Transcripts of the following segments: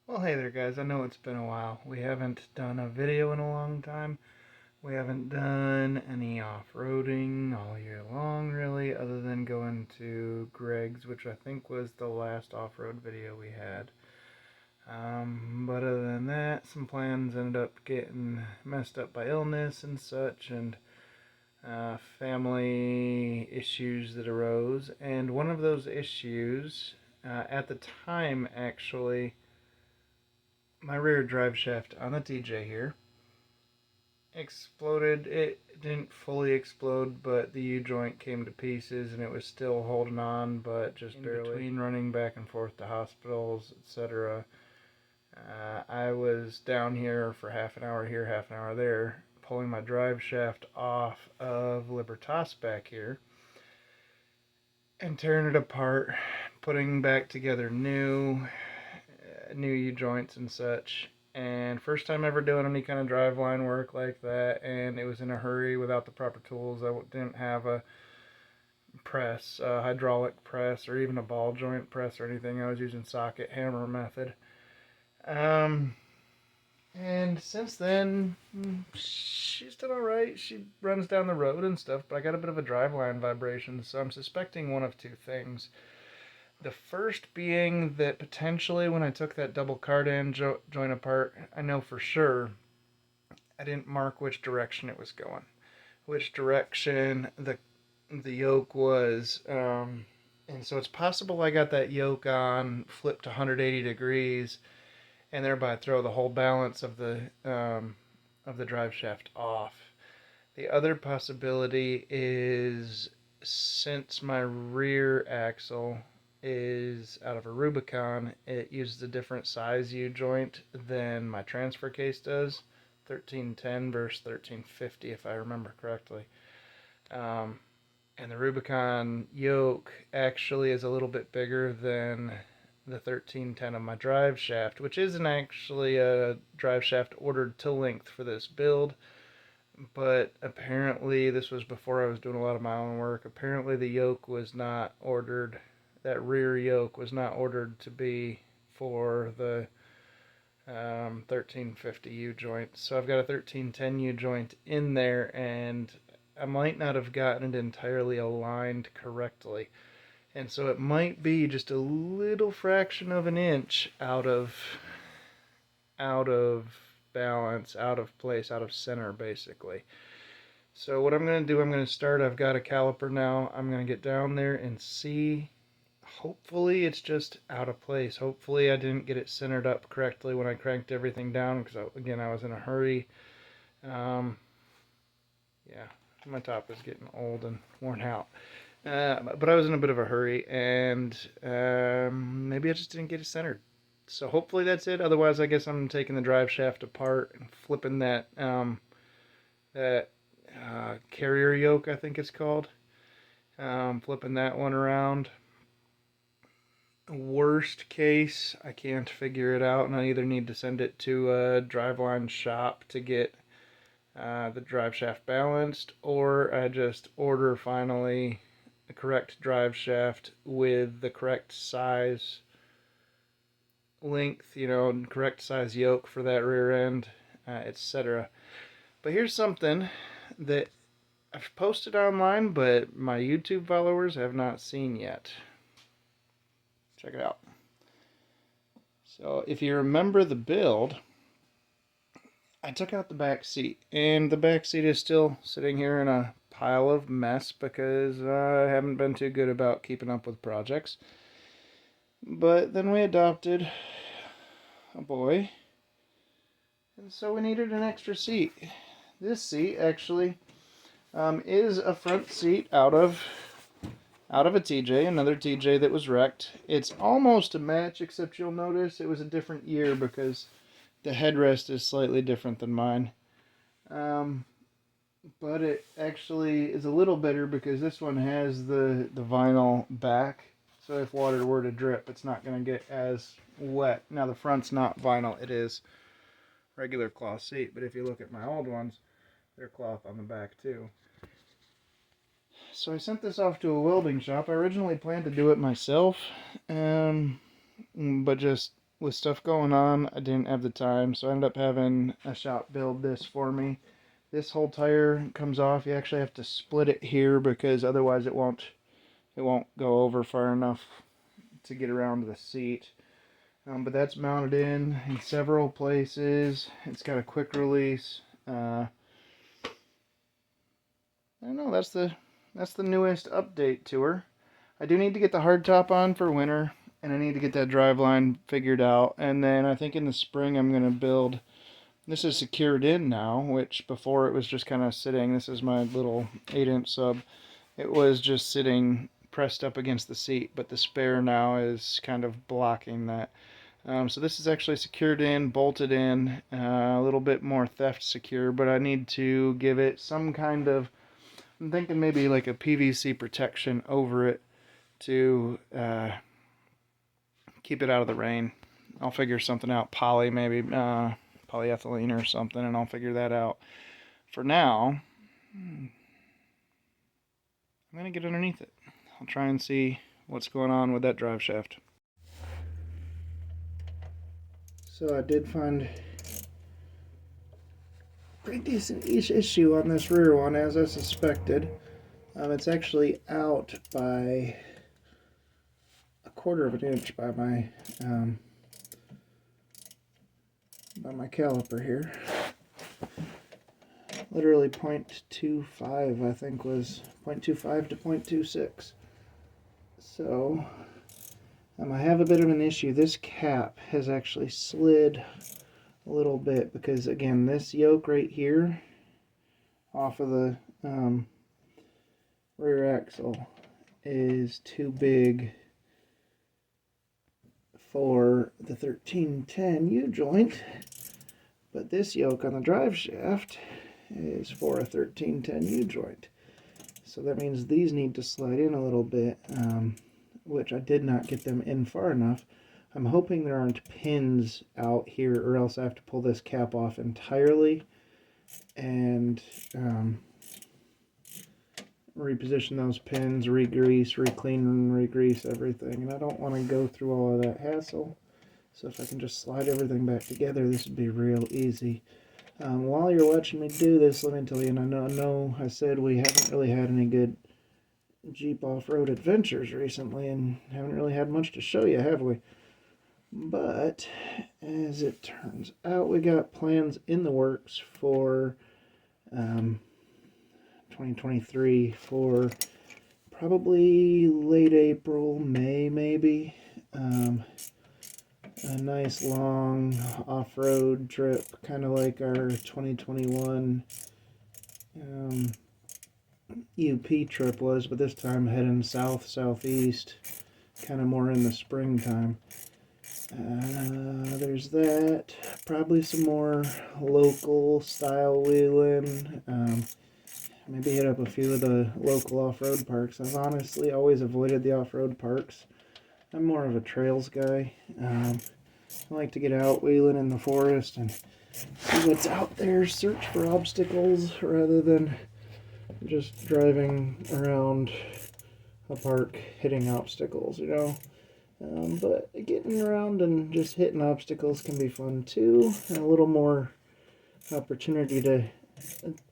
Well, hey there, guys. I know it's been a while. We haven't done a video in a long time. We haven't done any off-roading all year long, really, other than going to Greg's, which I think was the last off-road video we had. But other than that, some plans ended up getting messed up by illness and such, and family issues that arose. And one of those issues, at the time, actually, my rear drive shaft on the TJ here exploded. It didn't fully explode, but the U-joint came to pieces and it was still holding on, but just barely. Between running back and forth to hospitals, etc., I was down here for half an hour here, half an hour there, pulling my drive shaft off of Libertas back here and tearing it apart, putting back together new U-joints and such. And first time ever doing any kind of driveline work like that, and it was in a hurry without the proper tools. I didn't have a press, a hydraulic press, or even a ball joint press or anything. I was using socket hammer method. And since then, she's done alright. She runs down the road and stuff, but I got a bit of a driveline vibration, so I'm suspecting one of two things. The first being that potentially when I took that double cardan joint apart, I know for sure I didn't mark which direction it was going, which direction the yoke was, and so it's possible I got that yoke on flipped 180 degrees, and thereby throw the whole balance of the drive shaft off. The other possibility is since my rear axle is out of a Rubicon, it uses a different size U-joint than my transfer case does, 1310 versus 1350 if I remember correctly. And the Rubicon yoke actually is a little bit bigger than the 1310 of my drive shaft, which isn't actually a drive shaft ordered to length for this build, but apparently this was before I was doing a lot of my own work. Apparently the yoke was not ordered, that rear yoke was not ordered to be for the 1350 U-joint. So I've got a 1310 U-joint in there, and I might not have gotten it entirely aligned correctly. And so it might be just a little fraction of an inch out of balance, out of place, out of center, basically. So what I'm going to do, I'm going to start, I've got a caliper now, I'm going to get down there and see. Hopefully it's just out of place. Hopefully I didn't get it centered up correctly when I cranked everything down, because again, I was in a hurry. Yeah, my top is getting old and worn out. But I was in a bit of a hurry, and maybe I just didn't get it centered. So hopefully that's it. Otherwise, I guess I'm taking the drive shaft apart and flipping that carrier yoke, I think it's called. Flipping that one around. Worst case, I can't figure it out, and I either need to send it to a driveline shop to get the drive shaft balanced, or I just order finally the correct drive shaft with the correct size length, correct size yoke for that rear end, etc. But here's something that I've posted online, but my YouTube followers have not seen yet. Check it out. So if you remember the build, I took out the back seat, and the back seat is still sitting here in a pile of mess because I haven't been too good about keeping up with projects. But then we adopted a boy, and so we needed an extra seat. This seat actually is a front seat out of a TJ, another TJ that was wrecked. It's almost a match, except you'll notice it was a different year because the headrest is slightly different than mine. But it actually is a little better because this one has the vinyl back. So if water were to drip, it's not going to get as wet. Now the front's not vinyl, it is regular cloth seat. But if you look at my old ones, they're cloth on the back too. So I sent this off to a welding shop. I originally planned to do it myself, but just with stuff going on, I didn't have the time, so I ended up having a shop build this for me. This whole tire comes off. You actually have to split it here because otherwise it won't go over far enough to get around to the seat. But that's mounted in several places. It's got a quick release. I don't know. That's the newest update to her. I do need to get the hardtop on for winter, and I need to get that driveline figured out. And then I think in the spring I'm gonna build. This is secured in now, which before it was just kind of sitting. This is my little 8-inch sub. It was just sitting pressed up against the seat, but the spare now is kind of blocking that. So this is actually secured in, bolted in, a little bit more theft secure, but I need to give it some kind of, I'm thinking maybe like a PVC protection over it to keep it out of the rain. I'll figure something out, maybe polyethylene or something, and I'll figure that out. For now, I'm going to get underneath it. I'll try and see what's going on with that drive shaft. So I did find a pretty decent issue on this rear one, as I suspected. It's actually out by 1/4 of an inch by my caliper here. Literally 0.25, I think, was 0.25 to 0.26. So I have a bit of an issue. This cap has actually slid a little bit because, again, this yoke right here off of the rear axle is too big for the 1310 U-joint, but this yoke on the drive shaft is for a 1310 U-joint. So that means these need to slide in a little bit, which I did not get them in far enough. I'm hoping there aren't pins out here, or else I have to pull this cap off entirely and reposition those pins, re-grease, re-clean, and re-grease everything. And I don't want to go through all of that hassle. So if I can just slide everything back together, this would be real easy. While you're watching me do this, let me tell you, and I know I said we haven't really had any good Jeep off-road adventures recently, and haven't really had much to show you, have we? But as it turns out, we got plans in the works for 2023 for probably late April, May maybe. A nice long off-road trip, kind of like our 2021 UP trip was, but this time heading southeast, kind of more in the springtime. There's that. Probably some more local style wheeling. Maybe hit up a few of the local off-road parks. I've honestly always avoided the off-road parks. I'm more of a trails guy. I like to get out wheeling in the forest and see what's out there, search for obstacles rather than just driving around a park hitting obstacles, you know. But getting around and just hitting obstacles can be fun too, and a little more opportunity to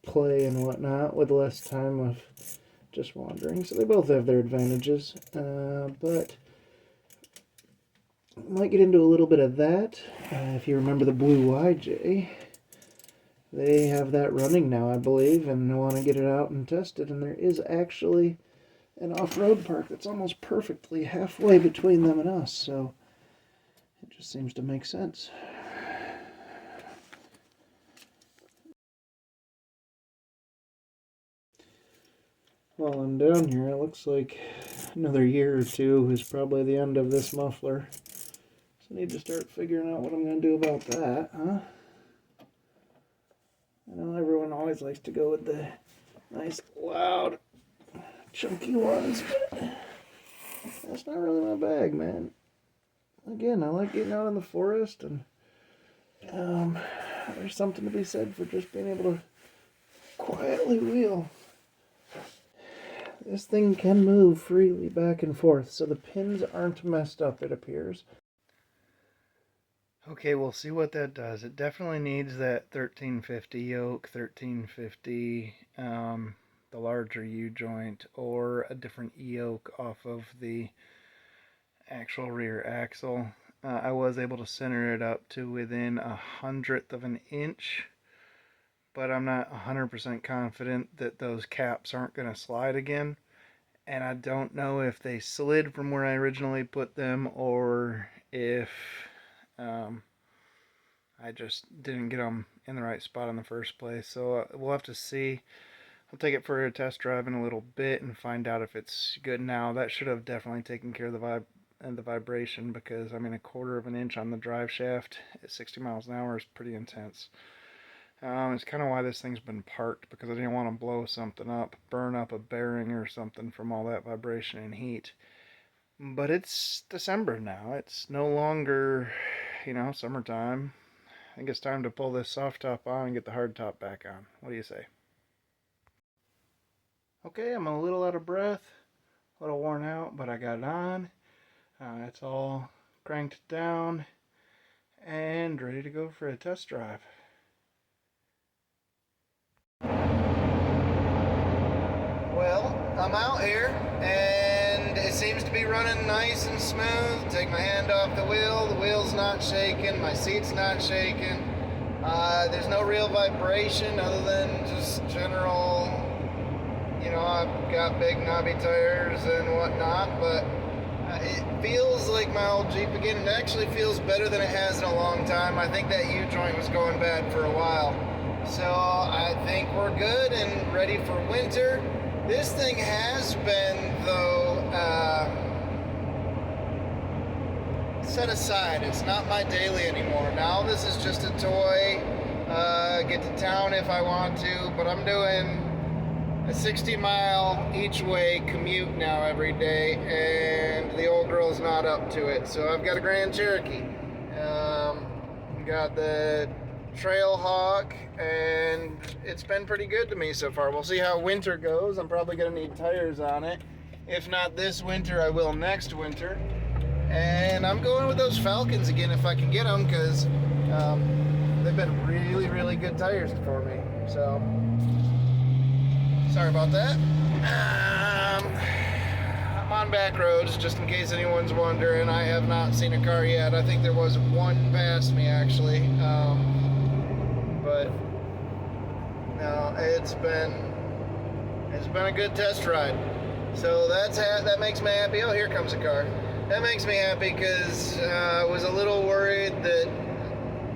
play and whatnot with less time of just wandering. So they both have their advantages, but I might get into a little bit of that. If you remember the Blue YJ, they have that running now, I believe, and I want to get it out and test it. And there is actually an off-road park that's almost perfectly halfway between them and us, so it just seems to make sense. While I'm down here, it looks like another year or two is probably the end of this muffler. So I need to start figuring out what I'm going to do about that, huh? I know everyone always likes to go with the nice, loud, chunky ones, but that's not really my bag, man. Again, I like getting out in the forest, and there's something to be said for just being able to quietly wheel. This thing can move freely back and forth, so the pins aren't messed up, it appears. Okay, we'll see what that does. It definitely needs that 1350 yoke, 1350, the larger U-joint, or a different yoke off of the actual rear axle. I was able to center it up to within 1/100th of an inch, but I'm not 100% confident that those caps aren't going to slide again. And I don't know if they slid from where I originally put them or if um, I just didn't get them in the right spot in the first place. So we'll have to see. I'll take it for a test drive in a little bit and find out if it's good now. That should have definitely taken care of the vibration, because I mean, 1/4 of an inch on the drive shaft at 60 miles an hour is pretty intense. It's kind of why this thing's been parked, because I didn't want to blow something up, burn up a bearing or something from all that vibration and heat. But it's December now. It's no longer, summertime. I think it's time to pull this soft top on and get the hard top back on. What do you say? Okay, I'm a little out of breath, a little worn out, but I got it on. It's all cranked down and ready to go for a test drive. Well, I'm out here and it seems to be running nice and smooth. Take my hand off the wheel's not shaking, my seat's not shaking. There's no real vibration other than just general, I've got big knobby tires and whatnot, but it feels like my old Jeep again. It actually feels better than it has in a long time. I think that U-joint was going bad for a while. So I think we're good and ready for winter. This thing has been, though, set aside. It's not my daily anymore. Now this is just a toy. Get to town if I want to, but I'm doing a 60-mile each way commute now every day, and the old girl's not up to it. So I've got a Grand Cherokee. Got the Trailhawk, and it's been pretty good to me so far. We'll see how winter goes. I'm probably going to need tires on it. If not this winter, I will next winter. And I'm going with those Falcons again if I can get them, because they've been really, really good tires for me. So, sorry about that. I'm on back roads, just in case anyone's wondering. I have not seen a car yet. I think there was one past me, actually. But no, it's been a good test ride. So that makes me happy. Oh, here comes a car. That makes me happy, because I was a little worried that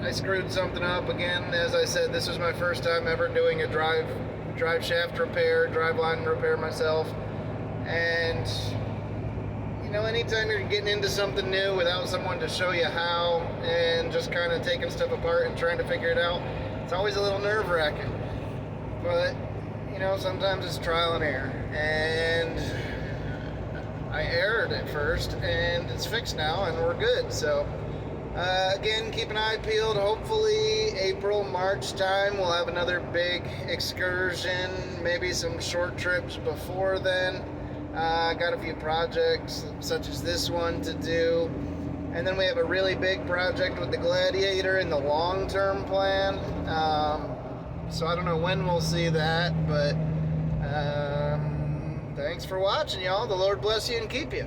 I screwed something up again. As I said, this was my first time ever doing a drive shaft repair, driveline repair myself. And anytime you're getting into something new without someone to show you how, and just kind of taking stuff apart and trying to figure it out, it's always a little nerve-wracking. But sometimes it's trial and error, and I erred at first, and it's fixed now, and we're good. So again, keep an eye peeled. Hopefully April, March time we'll have another big excursion, maybe some short trips before then. Got a few projects such as this one to do, and then we have a really big project with the Gladiator in the long-term plan. So I don't know when we'll see that, but thanks for watching, y'all. The Lord bless you and keep you.